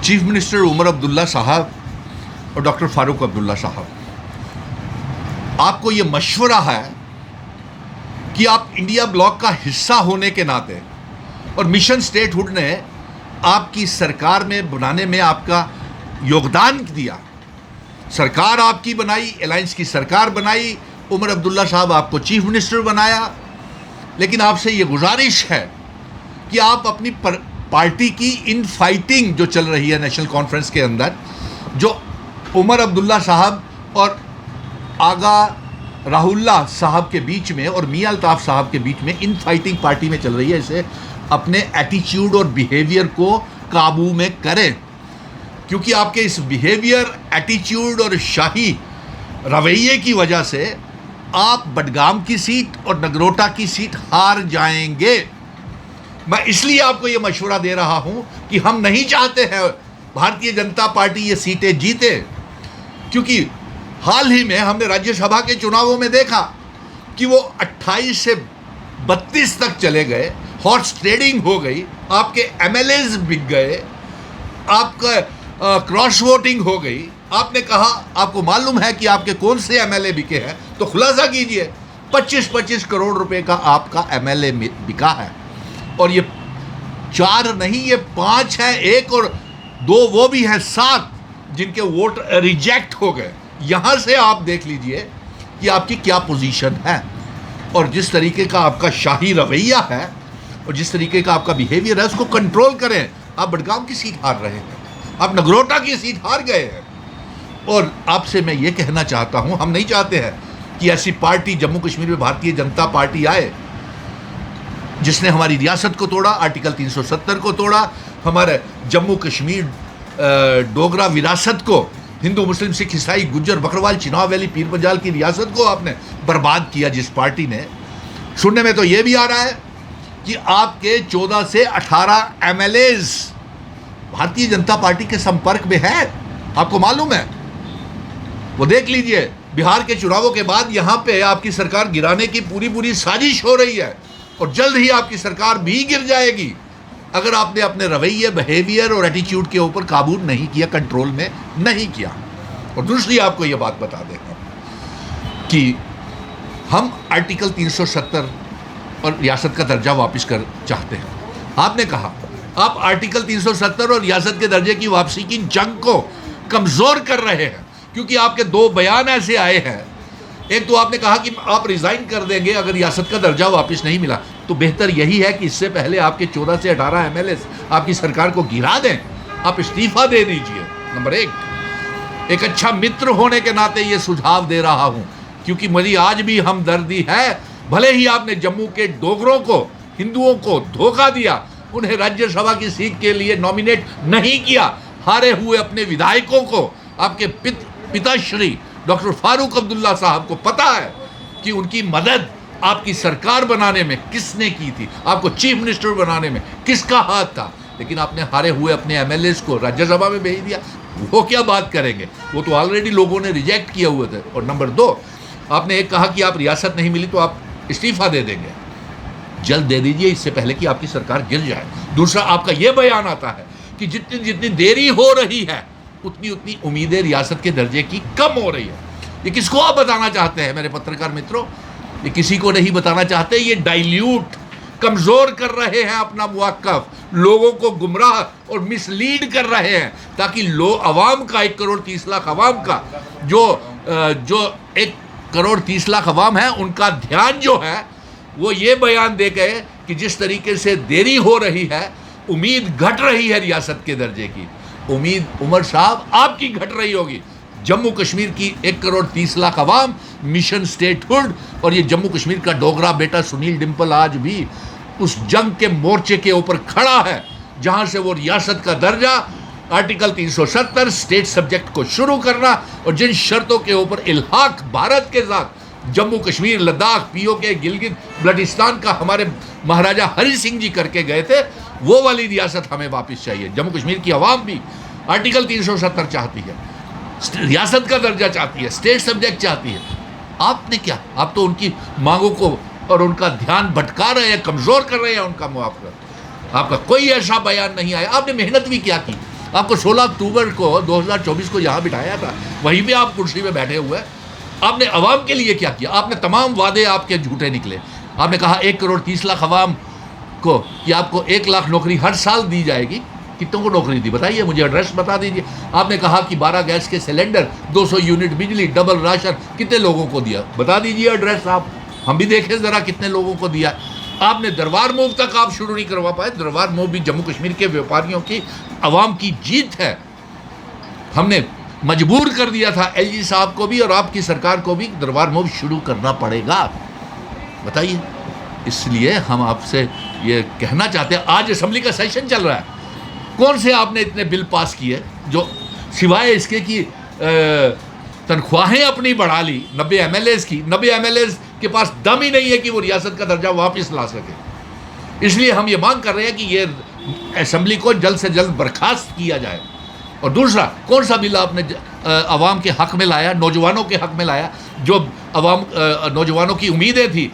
Chief minister Omar Abdullah साहब और doctor Farooq Abdullah साहब, आपको ये मशवरा है कि आप इंडिया ब्लॉक का हिस्सा होने के नाते और मिशन स्टेटहुड ने आपकी सरकार में बनाने में आपका योगदान दिया, सरकार आपकी बनाई, अलायंस की सरकार बनाई, उमर अब्दुल्ला साहब आपको चीफ मिनिस्टर बनाया, लेकिन आपसे ये गुजारिश है कि आप अपनी पार्टी की इन फाइटिंग जो चल रही है नेशनल कॉन्फ्रेंस के अंदर, जो उमर अब्दुल्ला साहब और आगा राहुल्ला साहब के बीच में और मियां अल्ताफ साहब के बीच में इन फाइटिंग पार्टी में चल रही है, इसे अपने एटीट्यूड और बिहेवियर को काबू में करें, क्योंकि आपके इस बिहेवियर, एटीट्यूड और शाही रवैये की वजह से आप बडगाम की सीट और नगरोटा की सीट हार जाएंगे। मैं इसलिए आपको ये मशवरा दे रहा हूं कि हम नहीं चाहते हैं भारतीय जनता पार्टी ये सीटें जीते, क्योंकि हाल ही में हमने राज्यसभा के चुनावों में देखा कि वो 28 से 32 तक चले गए, हॉर्स ट्रेडिंग हो गई, आपके एमएलएज बिक गए, आपका क्रॉस वोटिंग हो गई। आपने कहा, आपको मालूम है कि आपके कौन से एमएलए बिके हैं, तो खुलासा कीजिए। 25-25 करोड़ रुपए का आपका एमएलए बिका है, और ये 4 नहीं, ये 5 है, 1 और 2 वो भी हैं, 7 जिनके वोट रिजेक्ट हो गए। यहां से आप देख लीजिए कि आपकी क्या पोजीशन है, और जिस तरीके का आपका शाही रवैया है और जिस तरीके का आपका बिहेवियर है, उसको कंट्रोल करें। आप बडगाम की सीट हार रहे हैं, आप नगरोटा की सीट हार गए हैं, और आपसे मैं ये कहना चाहता हूं, हम नहीं चाहते हैं कि ऐसी पार्टी जम्मू कश्मीर में भारतीय जनता पार्टी आए जिसने हमारी रियासत को तोड़ा, आर्टिकल 370 को तोड़ा, हमारे जम्मू कश्मीर डोगरा विरासत को, हिंदू मुस्लिम सिख ईसाई गुज्जर बकरवाल चिनाब वैली पीर पंजाल की रियासत को आपने बर्बाद किया। जिस पार्टी ने, सुनने में तो ये भी आ रहा है कि आपके 14 से 18 एमएलएज भारतीय जनता पार्टी के संपर्क में है, आपको मालूम है। वो देख लीजिए, बिहार के चुनावों के बाद यहां पे आपकी सरकार गिराने की पूरी साजिश हो रही है, और जल्द ही आपकी सरकार भी गिर जाएगी अगर आपने अपने रवैये, बिहेवियर और एटीट्यूड के ऊपर काबू नहीं किया, कंट्रोल में नहीं किया। और दूसरी आपको यह बात बता दें कि हम आर्टिकल 370 और रियासत का दर्जा वापस कर चाहते हैं। आपने कहा आप आर्टिकल 370 और रियासत के दर्जे की वापसी की जंग को कमजोर कर रहे हैं, क्योंकि आपके 2 बयान ऐसे आए हैं। एक तो आपने कहा कि आप रिजाइन कर देंगे अगर रियासत का दर्जा वापस नहीं मिला, तो बेहतर यही है कि इससे पहले आपके 14 से 18 एमएलए आपकी सरकार को गिरा दें, आप इस्तीफा दे दीजिए। नंबर 1, एक अच्छा मित्र होने के नाते ये सुझाव दे रहा हूं, क्योंकि मेरी आज भी हमदर्दी है। भले ही आपने जम्मू के डोगरों को, हिंदुओं को धोखा दिया, उन्हें राज्यसभा की सीट के लिए नॉमिनेट नहीं किया, हारे हुए अपने विधायकों को आपके पिताश्री डॉक्टर फारूक अब्दुल्ला साहब को पता है कि उनकी मदद आपकी सरकार बनाने में किसने की थी, आपको चीफ मिनिस्टर बनाने में किसका हाथ था, लेकिन आपने हारे हुए अपने एमएलएज को राज्यसभा में भेज दिया। वो क्या बात करेंगे, वो तो ऑलरेडी लोगों ने रिजेक्ट किए हुए थे। और नंबर 2, आपने एक कहा कि आप रियासत नहीं मिली तो आप इस्तीफा दे देंगे, जल्द दे दीजिए, इससे पहले कि आपकी सरकार गिर जाए। दूसरा, आपका यह बयान आता है कि जितनी देरी हो रही है उतनी उम्मीदें रियासत के दर्जे की कम हो रही है। ये किसको आप बताना चाहते हैं मेरे पत्रकार मित्रों? ये किसी को नहीं बताना चाहते। ये डाइल्यूट, कमजोर कर रहे हैं अपना मुवक्कफ, लोगों को गुमराह और मिसलीड कर रहे हैं, ताकि अवाम का 1 करोड़ 30 लाख अवाम का जो 1 करोड़ 30 लाख अवाम है, उनका ध्यान जो है वो ये बयान दे गए कि जिस तरीके से देरी हो रही है, उम्मीद घट रही है रियासत के दर्जे की। उम्मीद उमर साहब आपकी घट रही होगी। जम्मू कश्मीर की 1 करोड़ 30 लाख अवाम, मिशन स्टेटहुड और ये जम्मू कश्मीर का डोगरा बेटा सुनील डिम्पल आज भी उस जंग के मोर्चे के ऊपर खड़ा है, जहां से वो रियासत का दर्जा, आर्टिकल 370 स्टेट सब्जेक्ट को शुरू करना, और जिन शर्तों के ऊपर इल्हाक भारत के साथ जम्मू कश्मीर, लद्दाख, पीओके, गिलगित बल्टिस्तान का हमारे महाराजा हरि सिंह जी करके गए थे, वो वाली रियासत हमें वापस चाहिए। जम्मू कश्मीर की आवाम भी आर्टिकल 370 चाहती है, रियासत का दर्जा चाहती है, स्टेट सब्जेक्ट चाहती है। आपने क्या, आप तो उनकी मांगों को और उनका ध्यान भटका रहे हैं, कमजोर कर रहे हैं उनका मुआवजा। आपका कोई ऐसा बयान नहीं आया। आपने मेहनत भी क्या की, आपको 16 अक्टूबर को 2024 को यहाँ बिठाया था, वहीं पे आप कुर्सी पे बैठे हुए। आपने अवाम के लिए क्या किया? आपने तमाम वादे आपके झूठे निकले। आपने कहा 1 करोड़ 30 लाख अवाम को कि आपको 1 लाख नौकरी हर साल दी जाएगी। कितनों को नौकरी दी बताइए, मुझे एड्रेस बता दीजिए। आपने कहा कि 12 गैस के सिलेंडर, 200 यूनिट बिजली, डबल राशन, कितने लोगों को दिया? बता दीजिए एड्रेस आप, हम भी देखें ज़रा कितने लोगों को दिया। आपने दरबार मूव तक आप शुरू नहीं करवा पाए। दरबार मूव भी जम्मू कश्मीर के व्यापारियों की, अवाम की जीत है। हमने मजबूर कर दिया था एलजी साहब को भी और आपकी सरकार को भी, दरबार मूव शुरू करना पड़ेगा। बताइए, इसलिए हम आपसे ये कहना चाहते हैं, आज असेंबली का सेशन चल रहा है, कौन से आपने इतने बिल पास किए जो सिवाय इसके कि तनख्वाहें अपनी बढ़ा ली 90 एमएलएज की। 90 एमएलएज के पास दम ही नहीं है कि वो रियासत का दर्जा वापस ला सके। इसलिए हम ये मांग कर रहे हैं कि ये असेंबली को जल्द से जल्द बर्खास्त किया जाए। और दूसरा, कौन सा बिल आपने अवाम के हक़ में लाया, नौजवानों के हक़ में लाया, जो अवाम नौजवानों की उम्मीदें थी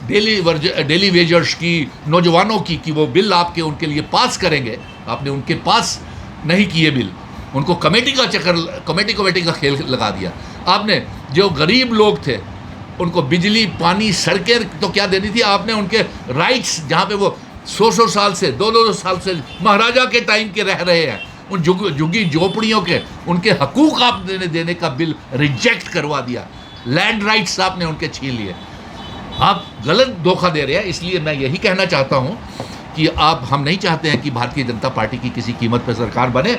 डेली वेजर्स की, नौजवानों की, कि वो बिल आपके उनके लिए पास करेंगे। आपने उनके पास नहीं किए बिल, उनको कमेटी का चक्कर, कमेटी का खेल लगा दिया। आपने जो गरीब लोग थे उनको बिजली, पानी, सड़कें तो क्या देनी थी, आपने उनके राइट्स, जहाँ पे वो 100 साल से 200 साल से महाराजा के टाइम के रह रहे हैं, उन झुग्गी झोपड़ियों के उनके हकूक़ आपने देने का बिल रिजेक्ट करवा दिया। लैंड राइट्स आपने उनके छीन लिए। आप गलत धोखा दे रहे हैं। इसलिए मैं यही कहना चाहता हूं कि हम नहीं चाहते हैं कि भारतीय जनता पार्टी की किसी कीमत पर सरकार बने,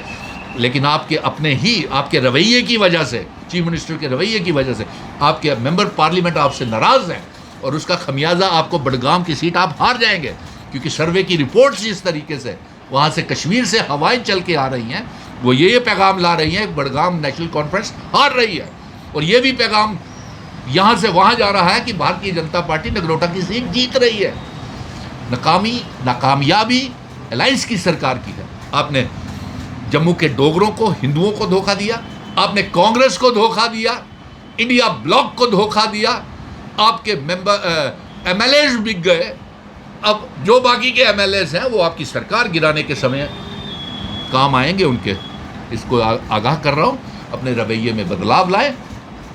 लेकिन आपके रवैये की वजह से, चीफ मिनिस्टर के रवैये की वजह से आपके मेंबर पार्लियामेंट आपसे नाराज़ हैं और उसका खमियाजा आपको बडगाम की सीट आप हार जाएंगे। क्योंकि सर्वे की रिपोर्ट्स जिस तरीके से वहाँ से कश्मीर से हवाएं चल के आ रही हैं, वो ये पैगाम ला रही हैं, बडगाम नेशनल कॉन्फ्रेंस हार रही है। और ये भी पैगाम यहाँ से वहाँ जा रहा है कि भारतीय जनता पार्टी नगरोटा की सीट जीत रही है। नाकामयाबी अलायंस की सरकार की है। आपने जम्मू के डोगरों को, हिंदुओं को धोखा दिया, आपने कांग्रेस को धोखा दिया, इंडिया ब्लॉक को धोखा दिया, आपके एमएलएज बिक गए। अब जो बाकी के एमएलएज हैं वो आपकी सरकार गिराने के समय काम आएंगे उनके। इसको आगाह कर रहा हूँ, अपने रवैये में बदलाव लाएं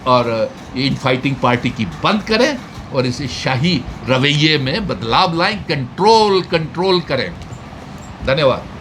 और ये इनफाइटिंग पार्टी की बंद करें और इसे शाही रवैये में बदलाव लाएं, कंट्रोल करें। धन्यवाद।